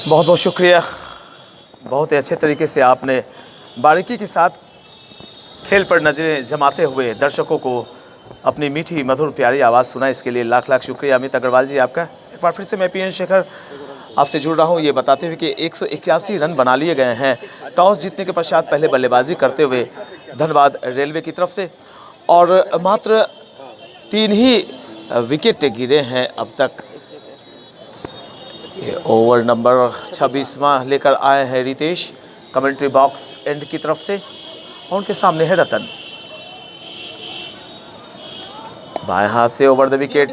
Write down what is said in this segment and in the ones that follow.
बहुत बहुत शुक्रिया। बहुत ही अच्छे तरीके से आपने बारीकी के साथ खेल पर नजरें जमाते हुए दर्शकों को अपनी मीठी मधुर प्यारी आवाज़ सुना। इसके लिए लाख लाख शुक्रिया अमित अग्रवाल जी आपका। एक बार फिर से मैं पीएन शेखर आपसे जुड़ रहा हूं ये बताते हुए कि 181 रन बना लिए गए हैं टॉस जीतने के पश्चात पहले बल्लेबाजी करते हुए धनबाद रेलवे की तरफ से, और मात्र 3 ही विकेट गिरे हैं अब तक। ओवर नंबर 26वां लेकर आए हैं रितेश कमेंट्री बॉक्स एंड की तरफ से, और उनके सामने है रतन। बाएं हाथ से ओवर द विकेट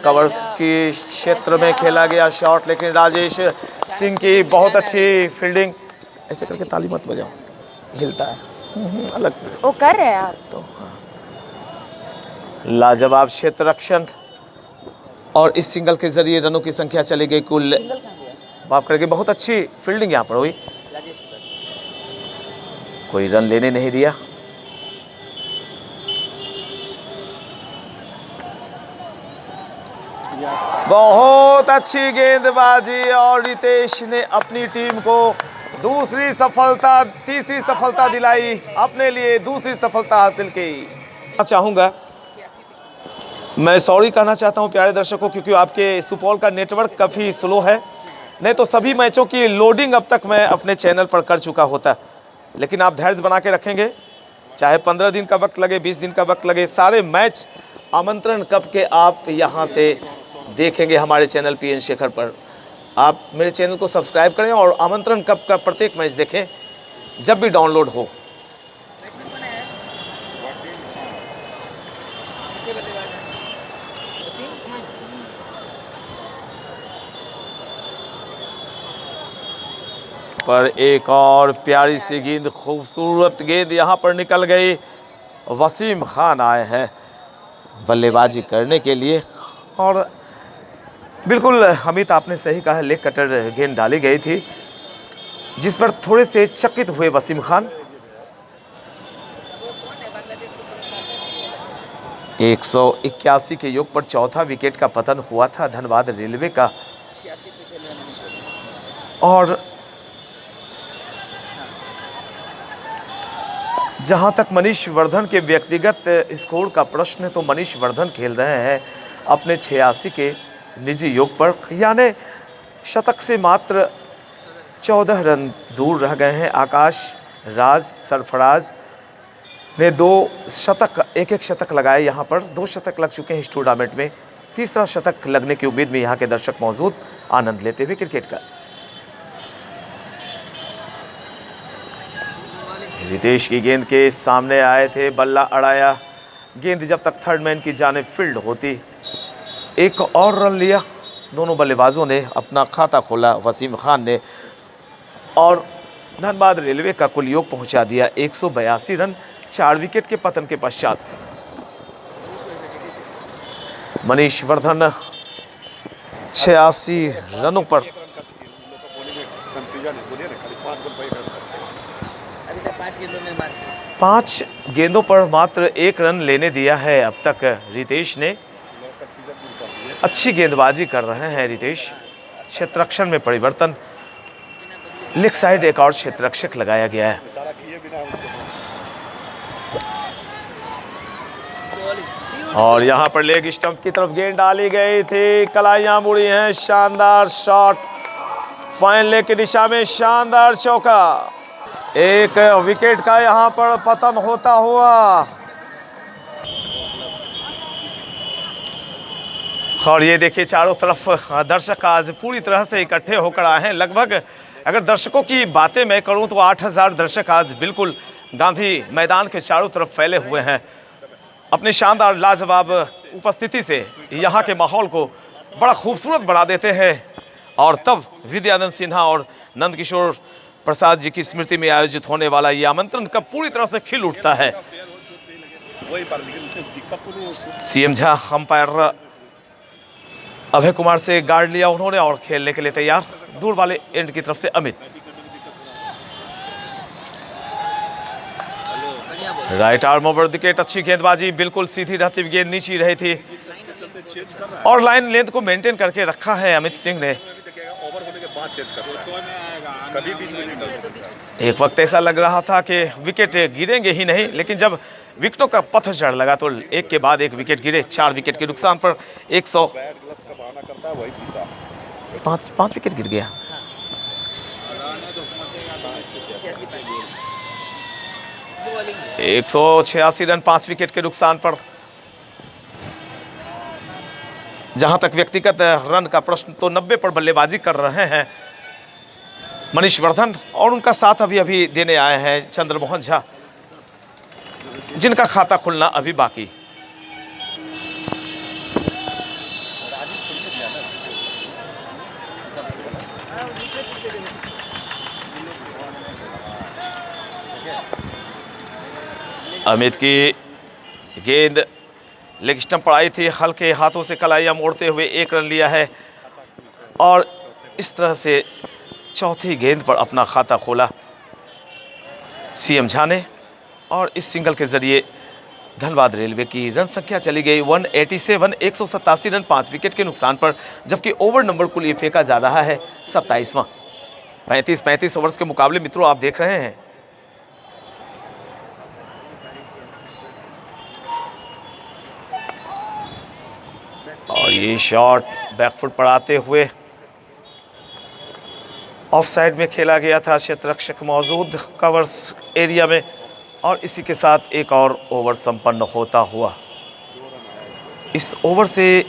कवर्स की क्षेत्र में खेला गया शॉट, लेकिन राजेश सिंह की बहुत अच्छी फील्डिंग। ऐसे करके ताली मत बजाओ, हिलता है अलग से। वो कर रहे हैं आप तो हाँ। लाजवाब क्षेत्र रक्षण और इस सिंगल के जरिए रनों की संख्या चली गई कुल। माफ करके बहुत अच्छी फील्डिंग यहाँ पर हुई, कोई रन लेने नहीं दिया। बहुत अच्छी गेंदबाजी और रितेश ने अपनी टीम को तीसरी सफलता दिलाई, अपने लिए दूसरी सफलता हासिल की। चाहूंगा मैं सॉरी कहना चाहता हूं प्यारे दर्शकों, क्योंकि आपके सुपौल का नेटवर्क काफ़ी स्लो है, नहीं तो सभी मैचों की लोडिंग अब तक मैं अपने चैनल पर कर चुका होता। लेकिन आप धैर्य बना के रखेंगे, चाहे 15 दिन का वक्त लगे, 20 दिन का वक्त लगे, सारे मैच आमंत्रण कप के आप यहाँ से देखेंगे हमारे चैनल पीएन शेखर पर। आप मेरे चैनल को सब्सक्राइब करें और आमंत्रण कप का प्रत्येक मैच देखें जब भी डाउनलोड हो। पर एक और प्यारी सी गेंद, खूबसूरत गेंद यहाँ पर निकल गई। वसीम खान आए हैं बल्लेबाजी करने के लिए, और बिल्कुल अमित आपने सही कहा, लेग कटर गेंद डाली गई थी जिस पर थोड़े से चकित हुए वसीम खान। 181 के योग पर चौथा विकेट का पतन हुआ था धनबाद रेलवे का, और जहां तक मनीष वर्धन के व्यक्तिगत स्कोर का प्रश्न है तो मनीष वर्धन खेल रहे हैं अपने 86 के निजी योग पर, यानी शतक से मात्र 14 रन दूर रह गए हैं। आकाश राज सरफराज ने एक शतक लगाए, यहाँ पर 2 शतक लग चुके हैं इस टूर्नामेंट में। तीसरा शतक लगने की उम्मीद में यहाँ के दर्शक मौजूद, आनंद लेते हुए क्रिकेट का। रितेश की गेंद के सामने आए थे, बल्ला अड़ाया, गेंद जब तक थर्ड मैन की जानिब फील्ड होती। एक और रन लिया, दोनों बल्लेबाजों ने अपना खाता खोला, वसीम खान ने, और धनबाद रेलवे का कुल योग पहुंचा दिया 182 रन 4 विकेट के पतन के पश्चात। मनीष वर्धन 86 रनों पर 5 गेंदों पर मात्र 1 रन लेने दिया है अब तक रितेश ने। अच्छी गेंदबाजी कर रहे हैं रितेश। क्षेत्ररक्षण में परिवर्तन, लेफ्ट साइड एक और क्षेत्ररक्षक लगाया गया है। और यहां पर लेग स्टंप की तरफ गेंद डाली गई थी, कलाइयां मुड़ी हैं, शानदार शॉट, फाइन लेग की दिशा में शानदार चौका। एक विकेट का यहां पर पतन होता हुआ, और ये देखिए चारों तरफ दर्शक आज पूरी तरह से इकट्ठे होकर आए हैं। लगभग अगर दर्शकों की बातें मैं करूं तो 8000 दर्शक आज बिल्कुल गांधी मैदान के चारों तरफ फैले हुए हैं। अपनी शानदार लाजवाब उपस्थिति से यहाँ के माहौल को बड़ा खूबसूरत बना देते हैं, और तब विद्यानंद सिन्हा और नंदकिशोर प्रसाद जी की स्मृति में आयोजित होने वाला ये आमंत्रण कब पूरी तरह से खिल उठता है। सीएम झा अंपायर अभय कुमार से गार्ड लिया उन्होंने और खेलने के लिए तैयार। दूर वाले एंड की तरफ से Amit, right arm over wicket, अच्छी गेंदबाजी, बिल्कुल सीधी रहती हुई गेंद नीचे रही थी और लाइन लेंथ को मेंटेन करके रखा है अमित सिंह ने। चेंज करता है, कभी बीच में नहीं डालता। एक वक्त ऐसा लग रहा था कि विकेट गिरेंगे ही नहीं, लेकिन जब विकेटों का पतझड़ लगा तो एक के बाद एक विकेट गिरे। 4 विकेट के नुकसान पर 100 बैट ग्लव्स का बहाना करता है, वही पीता है। 5 विकेट गिर गया। 186 रन 5 विकेट के नुकसान पर। जहां तक व्यक्तिगत रन का प्रश्न, तो 90 पर बल्लेबाजी कर रहे हैं मनीष वर्धन, और उनका साथ अभी अभी देने आए हैं चंद्रमोहन झा, जिनका खाता खुलना अभी बाकी। अमित की गेंद लेग स्टंप पर आई थी, हल्के हाथों से कलाइयां मोड़ते हुए 1 रन लिया है, और इस तरह से चौथी गेंद पर अपना खाता खोला सीएम झा ने, और इस सिंगल के जरिए धनबाद रेलवे की रन संख्या चली गई 187, 187 रन 5 विकेट के नुकसान पर, जबकि ओवर नंबर कुल ये फेंका जा रहा है 27वां। 35 ओवर्स के मुकाबले मित्रों आप देख रहे हैं। और ये शॉट बैकफुट पर आते हुए ऑफ साइड में खेला गया था, क्षेत्ररक्षक मौजूद कवर्स एरिया में, और इसी के साथ एक और ओवर संपन्न होता हुआ। इस ओवर से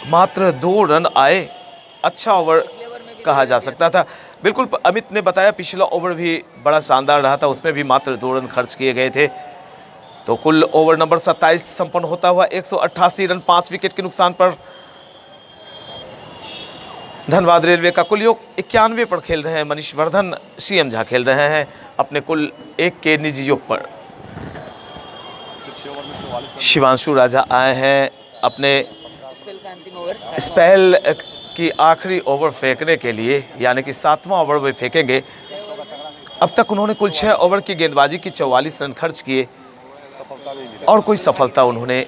मात्र 2 रन आए, अच्छा ओवर कहा जा सकता था। बिल्कुल अमित ने बताया पिछला ओवर भी बड़ा शानदार रहा था, उसमें भी मात्र 2 रन खर्च किए गए थे। तो कुल ओवर नंबर 27 संपन्न होता हुआ 188 रन 5 विकेट के नुकसान पर धनबाद रेलवे का कुल योग 91 पर खेल रहे हैं मनीष वर्धन, सीएम झा खेल रहे हैं अपने कुल 1 के निजी योग पर। शिवांशु राजा आए हैं अपने स्पेल की आखिरी ओवर फेंकने के लिए, यानी कि 7वां ओवर वे फेंकेंगे। अब तक उन्होंने कुल 6 ओवर की गेंदबाजी की 44 रन खर्च किए, और कोई सफलता उन्होंने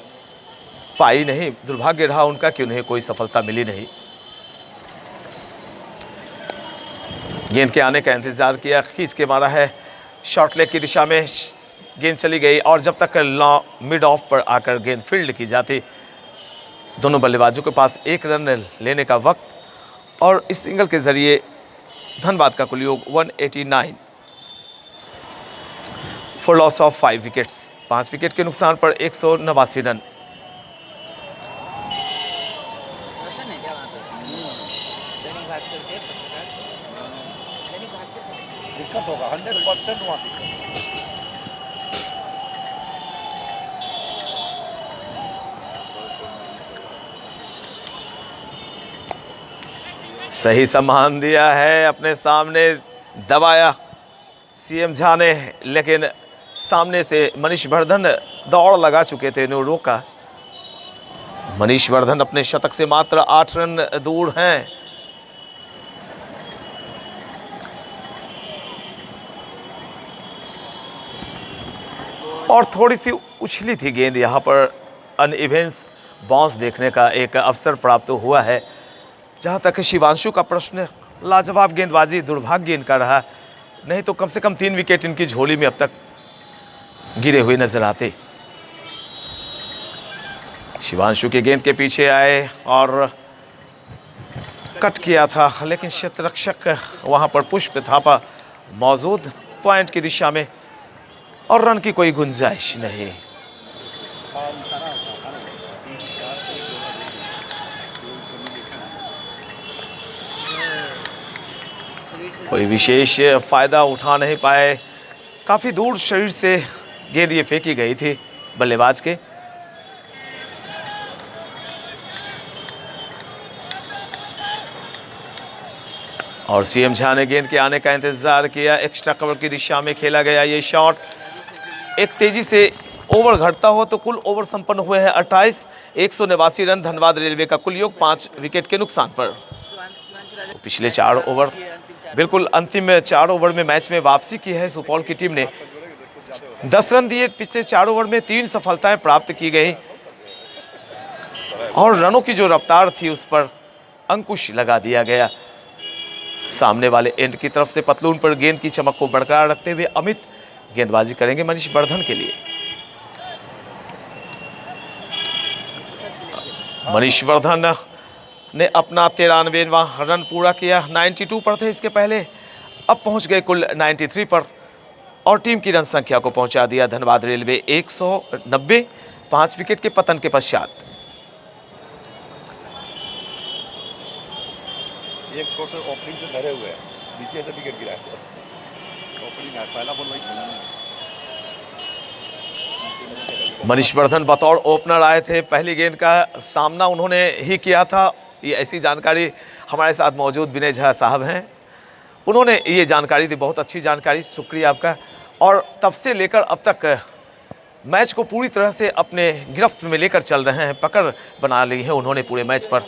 पाई नहीं। दुर्भाग्य रहा उनका कि उन्हें कोई सफलता मिली नहीं। गेंद के आने का इंतजार किया, खींच के मारा है, शॉर्ट लेग की दिशा में गेंद चली गई, और जब तक मिड ऑफ पर आकर गेंद फील्ड की जाती, दोनों बल्लेबाजों के पास 1 रन लेने का वक्त, और इस सिंगल के जरिए धनबाद का कुल योग 189 for loss of 5 wickets. 5 wicket के नुकसान पर 189 रन। दिक्कत होगा 100% वहाँ दिक्कत। सही सम्मान दिया है, अपने सामने दबाया सीएम झा ने, लेकिन सामने से मनीष वर्धन दौड़ लगा चुके थे, इन्हें रोका। मनीष वर्धन अपने शतक से मात्र 8 रन दूर हैं। और थोड़ी सी उछली थी गेंद, यहाँ पर अनइवेंस बाउंस देखने का एक अवसर प्राप्त हुआ है। जहाँ तक शिवांशु का प्रश्न, लाजवाब गेंदबाजी, दुर्भाग्य इनका रहा, नहीं तो कम से कम 3 विकेट इनकी झोली में अब तक गिरे हुए नजर आते। शिवांशु के गेंद के पीछे आए और कट किया था, लेकिन क्षेत्ररक्षक वहां पर पुष्प थापा मौजूद पॉइंट की दिशा में, और रन की कोई गुंजाइश नहीं। कोई विशेष फायदा उठा नहीं पाए, काफी दूर शरीर से गेंद ये फेंकी गई थी बल्लेबाज के। और सीएम झा ने गेंद के आने का इंतजार किया, एक्स्ट्रा कवर की दिशा में खेला गया ये शॉट। एक तेजी से ओवर घटता हो तो कुल ओवर संपन्न हुए हैं 28, 189 रन धनबाद रेलवे का कुल योग 5 विकेट के नुकसान पर। पिछले 4 ओवर, बिल्कुल अंतिम 4 ओवर में मैच में वापसी की है सुपौल की टीम ने। 10 रन दिए, पिछले 4 ओवर में 3 सफलताएं प्राप्त की गई, और रनों की जो रफ्तार थी उस पर अंकुश लगा दिया गया। सामने वाले एंड की तरफ से पतलून पर गेंद की चमक को बरकरार रखते हुए अमित गेंदबाजी करेंगे मनीष वर्धन के लिए। मनीष वर्धन ने अपना 93वां रन पूरा किया। 92 पर थे इसके पहले, अब पहुंच गए कुल 93 पर और टीम की रन संख्या को पहुंचा दिया धनबाद रेलवे 190, 5 विकेट के पतन के पश्चात। एक छोर से ओपनिंग से धरे हुए हैं, नीचे से विकेट गिरा है। ओपनिंग है, पहला बॉल वही खेला। मनीष वर्धन बतौर ओपनर आए थे, पहली गेंद का सामना उन्होंने ही किया था। ये ऐसी जानकारी हमारे साथ मौजूद विनय झा साहब हैं, उन्होंने ये जानकारी दी, बहुत अच्छी जानकारी, शुक्रिया आपका। और तब से लेकर अब तक मैच को पूरी तरह से अपने गिरफ्त में लेकर चल रहे हैं, पकड़ बना ली है उन्होंने पूरे मैच पर।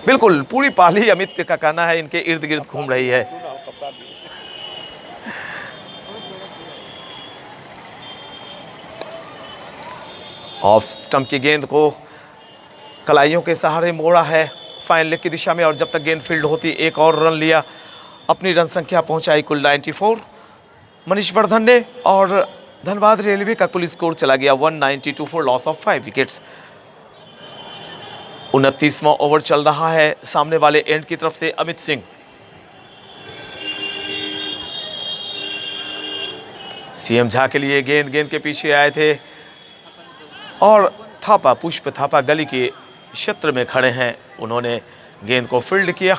बिल्कुल, पूरी पाली अमित का कहना है इनके इर्द गिर्द घूम रही है। ऑफ स्टंप की गेंद को कलाइयों के सहारे मोड़ा है फाइन लेग की दिशा में और जब तक गेंद फील्ड होती एक और रन लिया, अपनी रन संख्या पहुंचाई कुल 94 मनीष वर्धन ने और धनबाद रेलवे का कुल स्कोर चला गया 192 फॉर लॉस ऑफ 5 विकेट्स। 29वां ओवर चल रहा है, सामने वाले एंड की तरफ से अमित सिंह। सीएम झा के लिए गेंद के पीछे आए थे और थापा, पुष्प थापा गली के क्षेत्र में खड़े हैं, उन्होंने गेंद को फील्ड किया।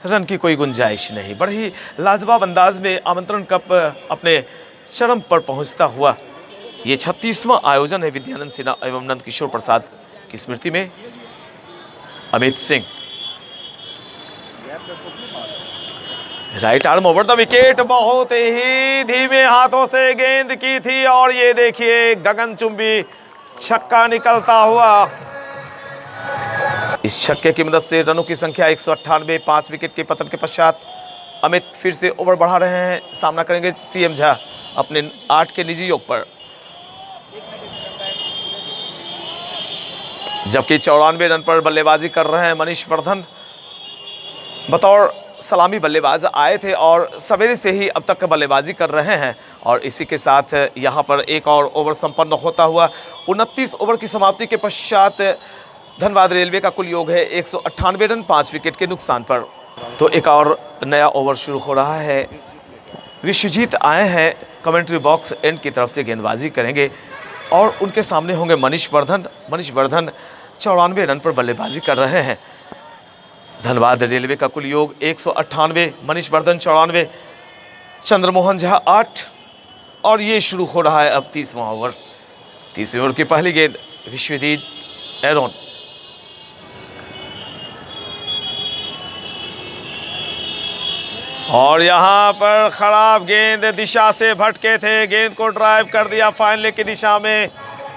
रन की कोई गुंजाइश नहीं। बड़े ही लाजवाब अंदाज में आमंत्रण कप अपने चरम पर पहुंचता हुआ ये 36वां आयोजन है विद्यानंद सिन्हा एवं नंद किशोर प्रसाद की स्मृति में। Amit Singh right arm over the wicket, बहुत ही धीमे हाथों से गेंद की थी और ये देखिए गगनचुंबी छक्का निकलता हुआ। इस छक्के की मदद से रनों की संख्या 198, 5 विकेट के पतन के पश्चात अमित फिर से ओवर बढ़ा रहे हैं। सामना करेंगे सीएम झा अपने 8 के निजी योग पर, जबकि 94 रन पर बल्लेबाजी कर रहे हैं मनीष वर्धन। बतौर सलामी बल्लेबाज आए थे और सवेरे से ही अब तक बल्लेबाजी कर रहे हैं और इसी के साथ यहां पर एक और ओवर संपन्न होता हुआ 29 ओवर की समाप्ति के पश्चात धनबाद रेलवे का कुल योग है 198 रन 5 विकेट के नुकसान पर। तो एक और नया ओवर शुरू हो रहा है। विश्वजीत आए हैं कमेंट्री बॉक्स एंड की तरफ से गेंदबाजी करेंगे और उनके सामने होंगे मनीष वर्धन। मनीष वर्धन 94 रन पर बल्लेबाजी कर रहे हैं। धनबाद रेलवे का कुल योग 198, मनीष वर्धन 94, चंद्रमोहन झा 8 और ये शुरू हो रहा है अब 30वां ओवर। 30वें ओवर की पहली गेंद विश्वजीत एरोन। और यहां पर खराब गेंद दिशा से भटके थे, गेंद को ड्राइव कर दिया फाइन लेग की दिशा में।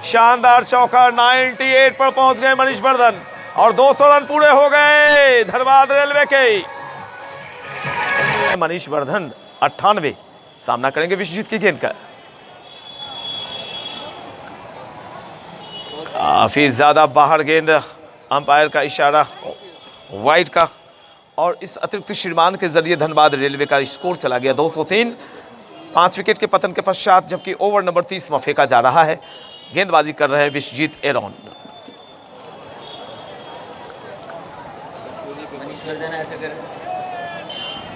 शानदार चौका, 98 पर पहुंच गए मनीष वर्धन और 200 रन पूरे हो गए धनबाद रेलवे के। मनीष वर्धन 98, सामना करेंगे विश्वजीत की गेंद का। काफी ज्यादा बाहर गेंद, अंपायर का इशारा वाइड का और इस अतिरिक्त श्रीमान के जरिए धनबाद रेलवे का स्कोर चला गया 203, 5 विकेट के पतन के पश्चात, जबकि ओवर नंबर 30वां फेंका जा रहा है। गेंदबाजी कर रहे हैं विश्वजीत एरोन। मनीष वर्धन अगर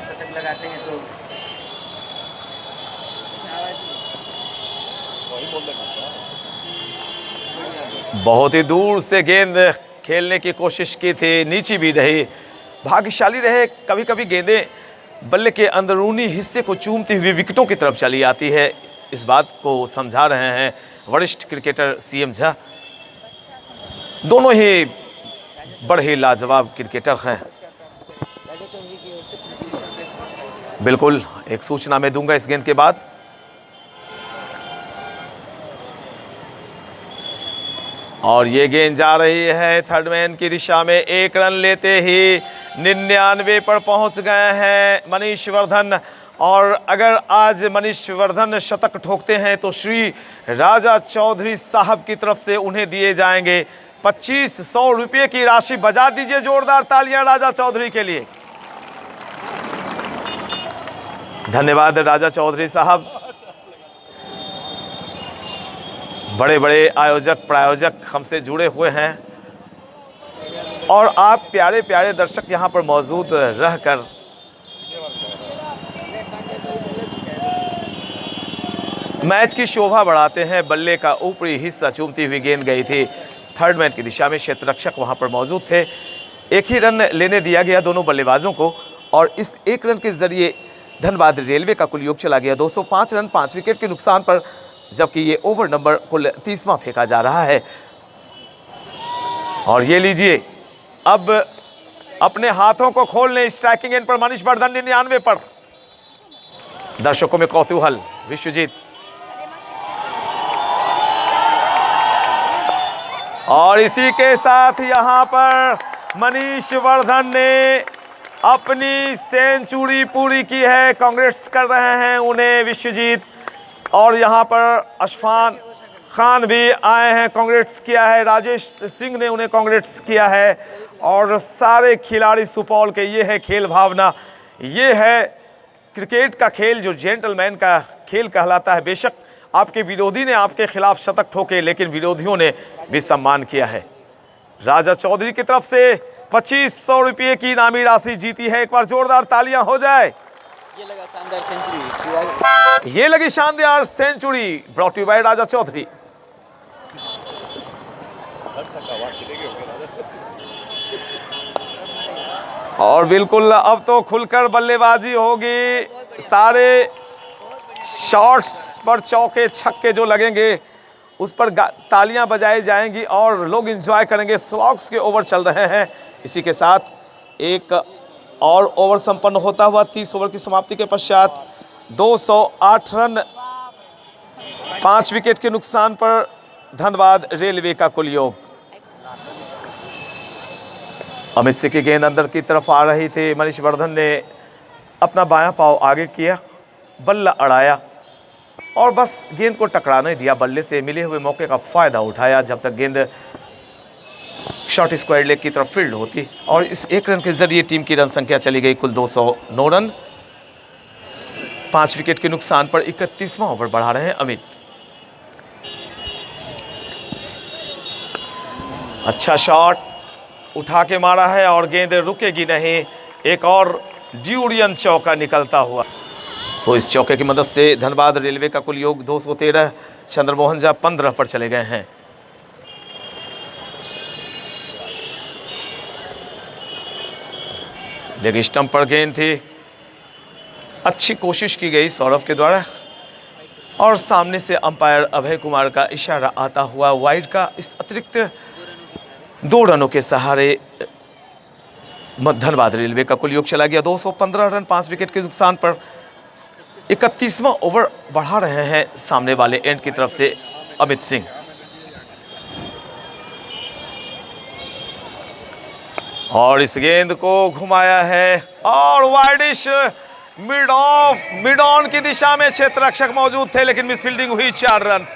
शतक लगाते हैं तो बहुत ही दूर से गेंद खेलने की कोशिश की थी, नीची भी रही, भाग्यशाली रहे। कभी कभी गेंदें बल्ले के अंदरूनी हिस्से को चूमती हुई विकेटों की तरफ चली आती है। इस बात को समझा रहे हैं वरिष्ठ क्रिकेटर सीएम झा। दोनों ही बड़े ही लाजवाब क्रिकेटर हैं। बिल्कुल, एक सूचना मैं दूंगा इस गेंद के बाद। और ये गेंद जा रही है थर्ड मैन की दिशा में। 1 रन लेते ही 99 पर पहुंच गए हैं मनीष वर्धन। और अगर आज मनीष वर्धन शतक ठोकते हैं तो श्री राजा चौधरी साहब की तरफ से उन्हें दिए जाएंगे 2500 रुपये की राशि। बजा दीजिए जोरदार तालियां राजा चौधरी के लिए। धन्यवाद राजा चौधरी साहब। बड़े बड़े आयोजक प्रायोजक हमसे जुड़े हुए हैं और आप प्यारे प्यारे दर्शक यहाँ पर मौजूद रहकर मैच की शोभा बढ़ाते हैं। बल्ले का ऊपरी हिस्सा चूमती हुई गेंद गई थी थर्ड मैन की दिशा में। क्षेत्र रक्षक वहां पर मौजूद थे। एक ही रन लेने दिया गया दोनों बल्लेबाजों को और इस एक रन के जरिए धनबाद रेलवे का कुल योग चला गया 205 रन 5 विकेट के नुकसान पर, जबकि ये ओवर नंबर कुल 30वां फेंका जा रहा है। और ये लीजिए, अब अपने हाथों को खोल लें स्ट्राइकिंग एंड पर मनीष वर्धन 99 पर। दर्शकों में कौतूहल। विश्वजीत और इसी के साथ यहां पर मनीष वर्धन ने अपनी सेंचुरी पूरी की है। कांग्रेस कर रहे हैं उन्हें विश्वजीत। और यहां पर अशफान खान भी आए हैं, कांग्रेस किया है। राजेश सिंह ने उन्हें कांग्रेस किया है। और सारे खिलाड़ी सुपौल के, ये है खेल भावना, ये है क्रिकेट का खेल जो जेंटलमैन का खेल कहलाता है। बेशक आपके विरोधी ने आपके खिलाफ शतक ठोके, लेकिन विरोधियों ने भी सम्मान किया है। राजा चौधरी की तरफ से 2500 रुपये की इनामी राशि जीती है। एक बार जोरदार तालियां हो जाए। ये लगा शानदार सेंचुरी। ये लगी शानदार सेंचुरी ब्रॉट यू बाय राजा चौधरी। और बिल्कुल अब तो खुलकर बल्लेबाजी होगी। सारे शॉट्स पर चौके छक्के जो लगेंगे उस पर तालियां बजाई जाएंगी और लोग एंजॉय करेंगे। स्लॉग्स के ओवर चल रहे हैं। इसी के साथ एक और ओवर संपन्न होता हुआ 30 ओवर की समाप्ति के पश्चात 208 रन 5 विकेट के नुकसान पर धनबाद रेलवे का कुल योग। अमित सिंह की गेंद अंदर की तरफ आ रही थी। मनीष वर्धन ने अपना बायां पांव आगे किया, बल्ला अड़ाया और बस गेंद को टकराने दिया। बल्ले से मिले हुए मौके का फायदा उठाया जब तक गेंद शॉर्ट स्क्वायर लेग की तरफ फील्ड होती। और इस एक रन के जरिए टीम की रन संख्या चली गई कुल 209 रन 5 विकेट के नुकसान पर। 31वां ओवर बढ़ा रहे हैं अमित। अच्छा शॉट उठा के मारा है और गेंद रुकेगी नहीं। एक और ड्यूरियन चौका निकलता हुआ। तो इस चौके की मदद से धनबाद रेलवे का कुल योग 213, चंद्रमोहन झा 15 पर चले गए हैं। लेग स्टंप पर गेंद थी। अच्छी कोशिश की गई सौरभ के द्वारा और सामने से अंपायर अभय कुमार का इशारा आता हुआ वाइड का। इस अतिरिक्त 2 रनों के सहारे धनबाद रेलवे का कुल योग चला गया 215 रन 5 विकेट के नुकसान पर। 31वां ओवर बढ़ा रहे हैं सामने वाले एंड की तरफ से अमित सिंह। और इस गेंद को घुमाया है और वाइडिश मिड ऑन की दिशा में क्षेत्र रक्षक मौजूद थे, लेकिन मिसफील्डिंग हुई 4 रन।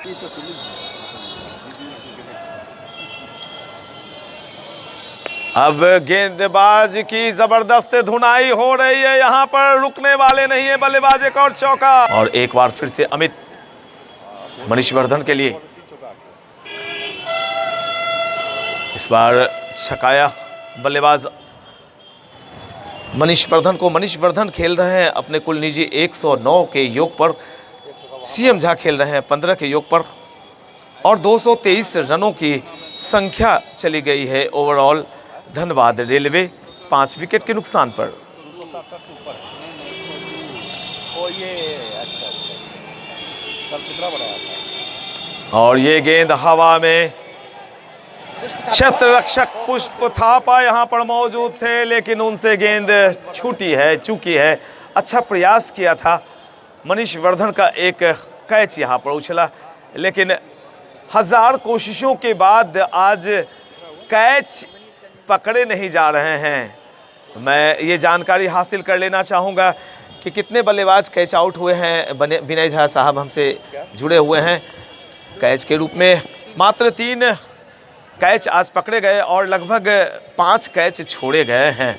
अब गेंदबाज की जबरदस्त धुनाई हो रही है। यहां पर रुकने वाले नहीं है बल्लेबाज। एक और चौका और एक बार फिर से अमित मनीष वर्धन के लिए। इस बार छकाया बल्लेबाज मनीष वर्धन को। मनीष वर्धन खेल रहे हैं अपने कुल निजी 109 के योग पर। सीएम झा खेल रहे हैं 15 के योग पर और 223 रनों की संख्या चली गई है ओवरऑल धनबाद रेलवे 5 विकेट के नुकसान पर। और ये गेंद हवा में, क्षेत्र रक्षक पुष्प थापा यहां पर मौजूद थे, लेकिन उनसे गेंद चूकी है। अच्छा प्रयास किया था मनीष वर्धन का, एक कैच यहां पर उछला, लेकिन 1000 कोशिशों के बाद आज कैच पकड़े नहीं जा रहे हैं। मैं ये जानकारी हासिल कर लेना चाहूँगा कि कितने बल्लेबाज कैच आउट हुए हैं। विनय झा साहब हमसे जुड़े हुए हैं कैच के रूप में। मात्र 3 कैच आज पकड़े गए और लगभग 5 कैच छोड़े गए हैं।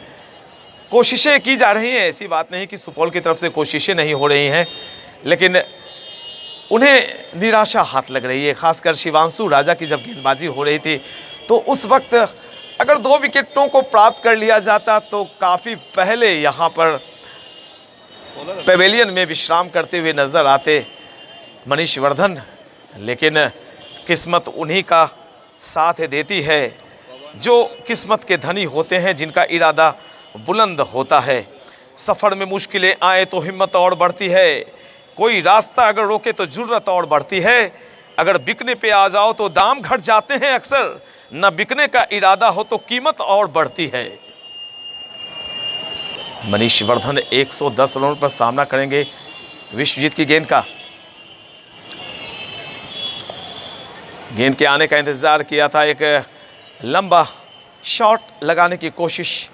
कोशिशें की जा रही हैं, ऐसी बात नहीं कि सुपौल की तरफ से कोशिशें नहीं हो रही हैं, लेकिन उन्हें निराशा हाथ लग रही है। खासकर शिवांशु राजा की जब गेंदबाजी हो रही थी तो उस वक्त अगर 2 विकेटों को प्राप्त कर लिया जाता तो काफ़ी पहले यहाँ पर पेवेलियन में विश्राम करते हुए नजर आते मनीष वर्धन, लेकिन किस्मत उन्हीं का साथ देती है जो किस्मत के धनी होते हैं, जिनका इरादा बुलंद होता है। सफ़र में मुश्किलें आए तो हिम्मत और बढ़ती है, कोई रास्ता अगर रोके तो जुर्रत और बढ़ती है, अगर बिकने पे आ जाओ तो दाम घट जाते हैं अक्सर, न बिकने का इरादा हो तो कीमत और बढ़ती है। मनीष वर्धन 110 रनों पर सामना करेंगे विश्वजीत की गेंद का। गेंद के आने का इंतजार किया था, एक लंबा शॉट लगाने की कोशिश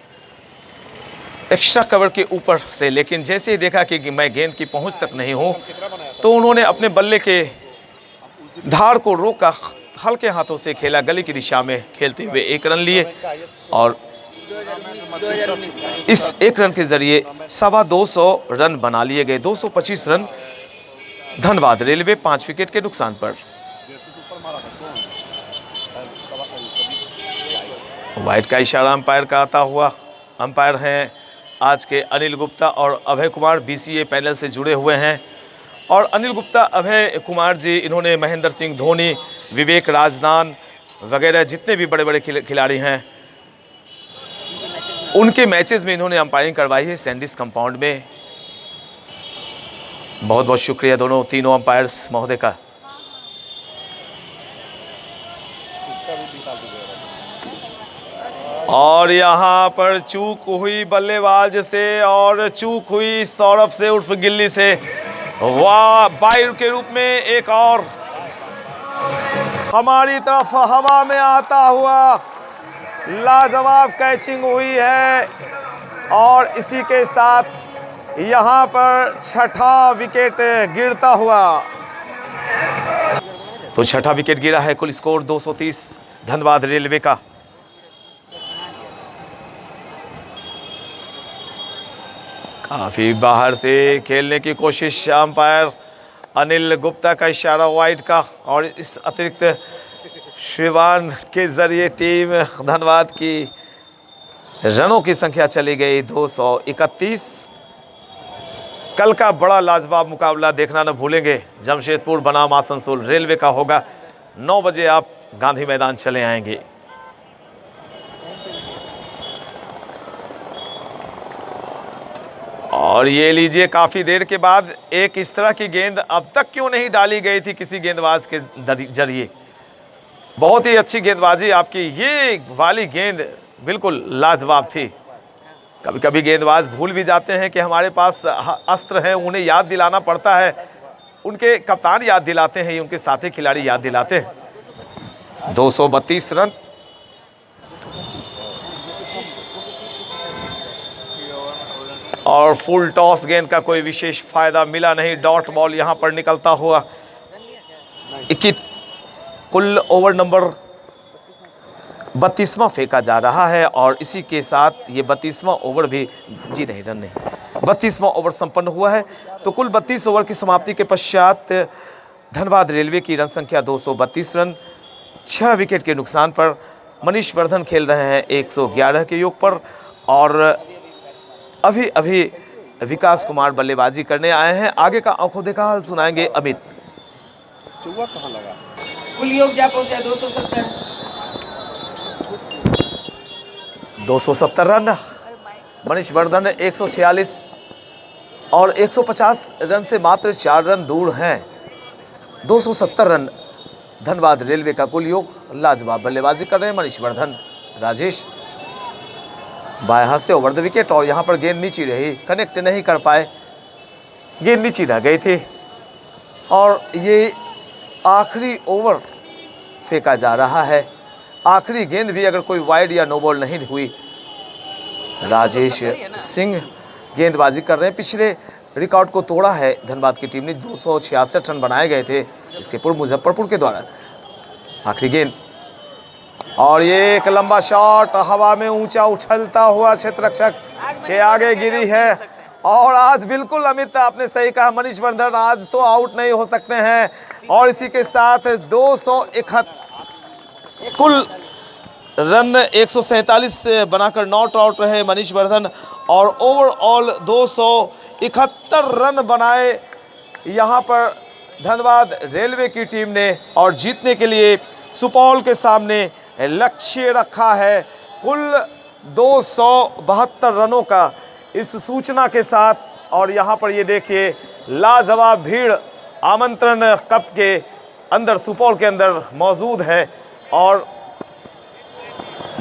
एक्स्ट्रा कवर के ऊपर से, लेकिन जैसे ही देखा कि मैं गेंद की पहुंच तक नहीं हूं तो उन्होंने अपने बल्ले के धार को रोका, हल्के हाथों से खेला, गली की दिशा में खेलते हुए 1 रन लिए और इस 1 रन के जरिए 225 रन बना लिए गए। 225 रन धनबाद रेलवे 5 विकेट के नुकसान पर। वाइड का इशारा अंपायर का आता हुआ। अंपायर हैं आज के अनिल गुप्ता और अभय कुमार, BCA पैनल से जुड़े हुए हैं। और अनिल गुप्ता, अभय कुमार जी, इन्होंने महेंद्र सिंह धोनी, विवेक राजदान वगैरह जितने भी बड़े बड़े खिलाड़ी हैं उनके मैचेस में इन्होंने अंपायरिंग करवाई है सैंडिस कंपाउंड में। बहुत बहुत शुक्रिया दोनों तीनों अंपायर्स महोदय का। और यहाँ पर चूक हुई बल्लेबाज से और चूक हुई सौरभ से उर्फ गिल्ली से। वाह, बाइर के रूप में एक और हमारी तरफ हवा में आता हुआ लाजवाब कैचिंग हुई है और इसी के साथ यहाँ पर 6ठा विकेट गिरता हुआ। तो 6ठा विकेट गिरा है। कुल स्कोर 230 धनबाद रेलवे का। काफ़ी बाहर से खेलने की कोशिश, अंपायर अनिल गुप्ता का इशारा वाइड का, और इस अतिरिक्त शिवान के जरिए टीम धनबाद की रनों की संख्या चली गई 231। कल का बड़ा लाजवाब मुकाबला देखना न भूलेंगे, जमशेदपुर बनाम आसनसोल रेलवे का होगा। 9 बजे आप गांधी मैदान चले आएंगे। और ये लीजिए, काफ़ी देर के बाद एक इस तरह की गेंद अब तक क्यों नहीं डाली गई थी किसी गेंदबाज के जरिए। बहुत ही अच्छी गेंदबाजी आपकी। ये वाली गेंद बिल्कुल लाजवाब थी। कभी कभी गेंदबाज भूल भी जाते हैं कि हमारे पास अस्त्र हैं, उन्हें याद दिलाना पड़ता है। उनके कप्तान याद दिलाते हैं, उनके साथी खिलाड़ी याद दिलाते हैं। 232 रन। और फुल टॉस गेंद का कोई विशेष फायदा मिला नहीं। डॉट बॉल यहां पर निकलता हुआ 21 कुल ओवर नंबर 32वां फेंका जा रहा है और इसी के साथ ये 32वां ओवर भी रन नहीं 32वां ओवर संपन्न हुआ है। तो कुल 32 ओवर की समाप्ति के पश्चात धनबाद रेलवे की रन संख्या 232 रन, 6 विकेट के नुकसान पर। मनीष वर्धन खेल रहे हैं 111 के योग पर और अभी अभी विकास कुमार बल्लेबाजी करने आए हैं। आगे का आंखों देखा हाल सुनाएंगे अमित। चौवा कहाँ लगा? कुल योग जा पहुंचा 270। 270 रन। मनीष वर्धन 146 और 150 रन से मात्र 4 रन दूर हैं। 270 रन धनबाद रेलवे का कुल योग। लाजवाब बल्लेबाजी कर रहे हैं मनीष वर्धन। राजेश बाएं हाथ से ओवर द विकेट और यहाँ पर गेंद नीचे रही, कनेक्ट नहीं कर पाए, गेंद नीचे रह गई थी और ये आखिरी ओवर फेंका जा रहा है। आखिरी गेंद भी अगर कोई वाइड या नो बॉल नहीं हुई। राजेश सिंह गेंदबाजी कर रहे हैं। पिछले रिकॉर्ड को तोड़ा है धनबाद की टीम ने। 266 रन बनाए गए थे इसके पूर्व मुजफ्फरपुर के द्वारा। आखिरी गेंद और ये एक लंबा शॉट हवा में ऊंचा उछलता हुआ क्षेत्ररक्षक के आगे गिरी है। और आज बिल्कुल अमित आपने सही कहा, मनीष वर्धन आज तो आउट नहीं हो सकते हैं। और इसी के साथ 271 कुल रन 147 बनाकर नॉट आउट रहे मनीष वर्धन और ओवरऑल 271 रन बनाए यहाँ पर धनबाद रेलवे की टीम ने और जीतने के लिए सुपौल के सामने लक्ष्य रखा है कुल 272 रनों का। इस सूचना के साथ और यहाँ पर ये देखिए लाजवाब भीड़ आमंत्रण कप के अंदर सुपौल के अंदर मौजूद है और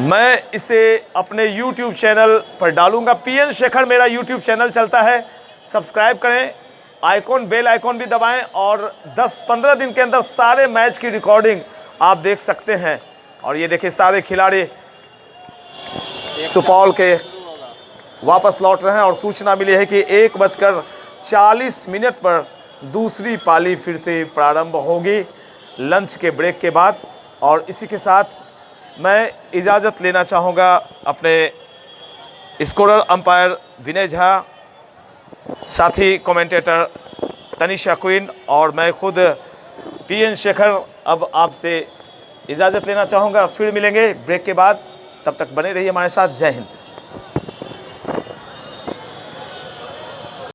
मैं इसे अपने YouTube चैनल पर डालूंगा। पीएन शेखर मेरा YouTube चैनल चलता है, सब्सक्राइब करें, आइकॉन बेल आइकॉन भी दबाएं और 10-15 दिन के अंदर सारे मैच की रिकॉर्डिंग आप देख सकते हैं। और ये देखिए सारे खिलाड़ी सुपौल के वापस लौट रहे हैं और सूचना मिली है कि 1:40 पर दूसरी पाली फिर से प्रारंभ होगी लंच के ब्रेक के बाद। और इसी के साथ मैं इजाज़त लेना चाहूँगा अपने स्कोरर अंपायर विनय झा, साथी कमेंटेटर तनिषा क्वीन और मैं खुद पीएन शेखर अब आपसे इजाज़त लेना चाहूँगा। फिर मिलेंगे ब्रेक के बाद, तब तक बने रहिए हमारे साथ। जय हिंद।